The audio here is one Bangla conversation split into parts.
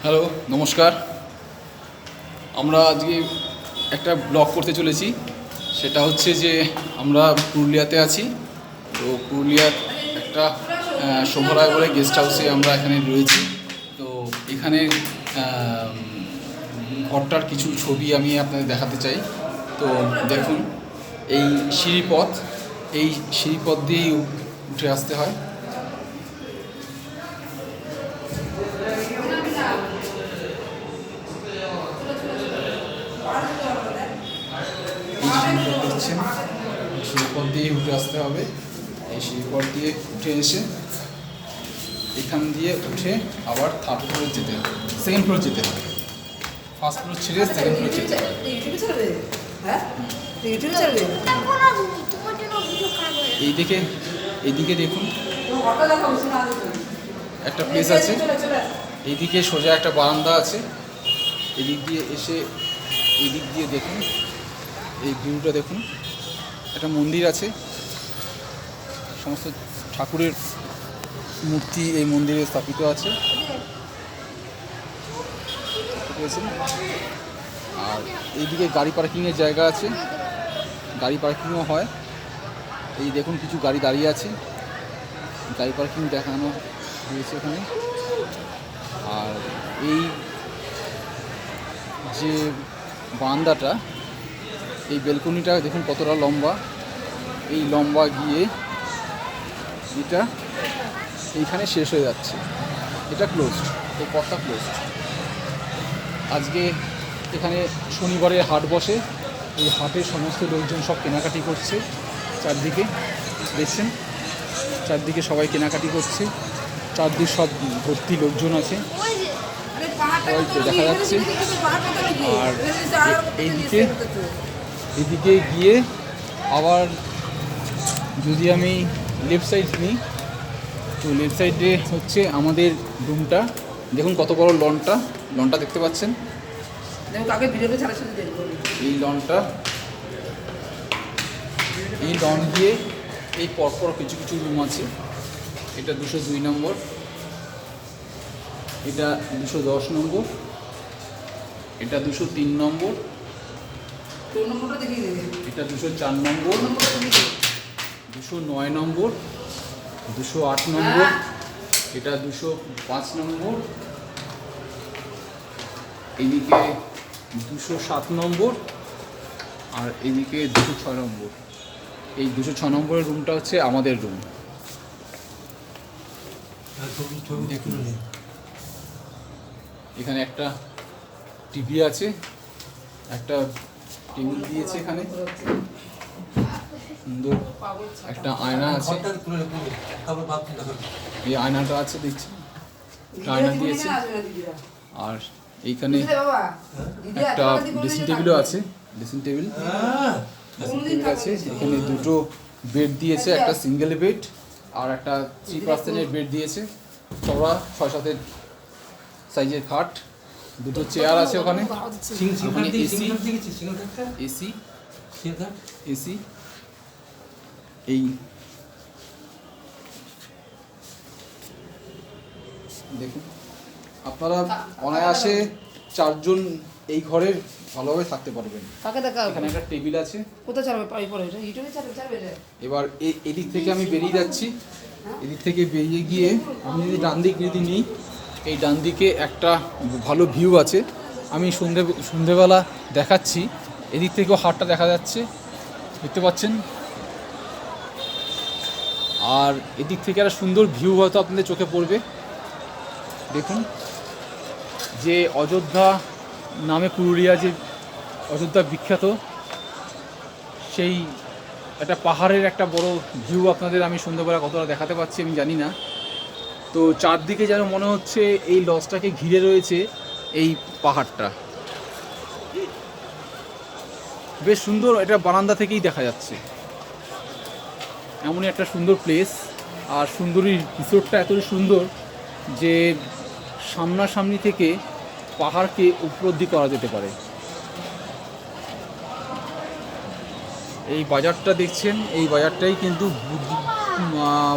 হ্যালো, নমস্কার। আমরা আজকে একটা ব্লগ করতে চলেছি। সেটা হচ্ছে যে আমরা পুরুলিয়াতে আছি। তো পুরুলিয়ার একটা শোভালয় বলে গেস্ট হাউসে আমরা এখানে রয়েছি। তো এখানে ঘরটার কিছু ছবি আমি আপনাদের দেখাতে চাই। তো দেখুন, এই সিঁড়িপথ দিয়েই উঠে আসতে হয়। দেখছেন, সিঁড়িপথ দিয়ে উঠে আসতে হবে। এই সিঁড়িপথ দিয়ে উঠে এসে এখান দিয়ে উঠে আবার থার্ড ফ্লোরে যেতে হবে, সেকেন্ড ফ্লোর যেতে হবে। ফার্স্ট ফ্লোর ছেড়ে সেকেন্ড ফ্লোর যেতে হবে। এইদিকে দেখুন, একটা প্লেস আছে। এইদিকে সোজা একটা বারান্দা আছে। এদিক দিয়ে এসে এদিক দিয়ে দেখুন, এই ভিউটা দেখুন। একটা মন্দির আছে, সমস্ত ঠাকুরের মূর্তি এই মন্দিরে স্থাপিত আছে। আর এইদিকে গাড়ি পার্কিংয়ের জায়গা আছে, গাড়ি পার্কিংও হয়। এই দেখুন, কিছু গাড়ি দাঁড়িয়ে আছে, গাড়ি পার্কিং দেখানো হয়েছে এখানে। আর এই যে বারান্দাটা, এই বেলকনিটা দেখুন কতটা লম্বা। এই লম্বা গিয়ে এটা এইখানে শেষ হয়ে যাচ্ছে। এটা ক্লোজড, এই পথটা ক্লোজড। আজকে এখানে শনিবারের হাট বসে। এই হাটে সমস্ত লোকজন সব কেনাকাটি করছে। চারদিকে দেখছেন, চারদিকে সবাই কেনাকাটি করছে। চারদিকে সব ভর্তি লোকজন আছে, সবাইকে দেখা যাচ্ছে। আর এদিকে গিয়ে আবার যদি আমি লেফট সাইড নিই, তো লেফট সাইডে হচ্ছে আমাদের রুমটা। দেখুন কত বড় লনটা দেখতে পাচ্ছেন। এই লন গিয়ে এই পরপর কিছু কিছু রুম আছে। এটা 202 নম্বর, এটা 210 নম্বর, এটা 203 নম্বর, এটা 204 নম্বর, 209 নম্বর, 208 নম্বর, এটা 205 নম্বর, এদিকে 207 নম্বর, আর এদিকে 206 নম্বর। এই 206 নম্বরের রুমটা হচ্ছে আমাদের রুম। দেখুন, এখানে একটা টিভি আছে, একটা টেবিল দিয়েছে এখানে, সুন্দর একটা আয়না আছে। এই আয়নাটা আছে, দেখছি আয়না দিয়েছে। আর এইখানে একটা ড্রেসিং টেবিলও আছে, ড্রেসিং টেবিল আছে। এখানে দুটো বেড দিয়েছে, একটা সিঙ্গেল বেড আর একটা 3 বেড দিয়েছে। চওড়া 6-7 সাইজের খাট, দুটো চেয়ার আছে ওখানে। এসি এই দেখুন, আপনারা অনায়াসে 4 জন এই ঘরে ভালোভাবে থাকতে পারবেন। এখানে একটা টেবিল আছে। এবার এদিক থেকে আমি বেরিয়ে যাচ্ছি। এদিক থেকে বেরিয়ে গিয়ে আমি যদি ডান দিক নিই, এই ডান দিকে একটা ভালো ভিউ আছে। আমি সন্ধেবেলা দেখাচ্ছি। এদিক থেকেও হাটটা দেখা যাচ্ছে, দেখতে পাচ্ছেন। আর এদিক থেকে একটা সুন্দর ভিউ হয়তো আপনাদের চোখে পড়বে। দেখুন, যে অযোধ্যা নামে পুরুলিয়া যে অযোধ্যা বিখ্যাত, সেই একটা পাহাড়ের একটা বড় ভিউ আপনাদের আমি সন্ধ্যাবেলা কতটা দেখাতে পাচ্ছি আমি জানি না। তো চারদিকে যেন মনে হচ্ছে এই লজটাকে ঘিরে রয়েছে এই পাহাড়টা। বেশ সুন্দর, এটা বারান্দা থেকেই দেখা যাচ্ছে। এমনই একটা সুন্দর প্লেস। আর সুন্দরী রিসোর্টটা এতই সুন্দর যে সামনাসামনি থেকে পাহাড়কে উপলব্ধি করা যেতে পারে। এই বাজারটা দেখছেন, এই বাজারটাই কিন্তু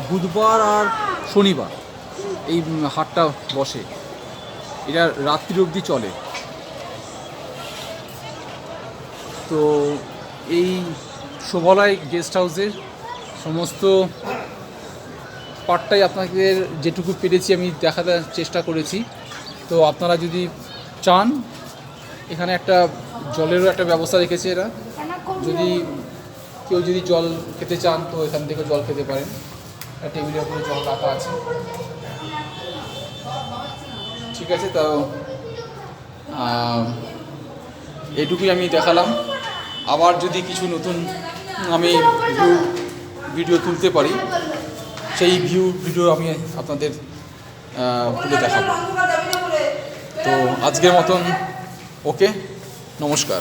বুধবার আর শনিবার এই হাটটা বসে। এটা রাত্রি অবধি চলে। তো এই শোভালয় গেস্ট হাউসের সমস্ত পার্টটাই আপনাদের যেটুকু পেরেছি আমি দেখাতে চেষ্টা করেছি। তো আপনারা যদি চান, এখানে একটা জলেরও একটা ব্যবস্থা রেখেছে এরা, যদি কেউ যদি জল খেতে চান তো এখান থেকে জল খেতে পারেন। টেবিলের উপরে জল রাখা আছে। ঠিক আছে, তো এইটুকুই আমি দেখালাম। আবার যদি কিছু নতুন আমি ভিডিও তুলতে পারি, সেই ভিডিও আমি আপনাদের তুলে দেখাবো। তো আজকের মতন ওকে, নমস্কার।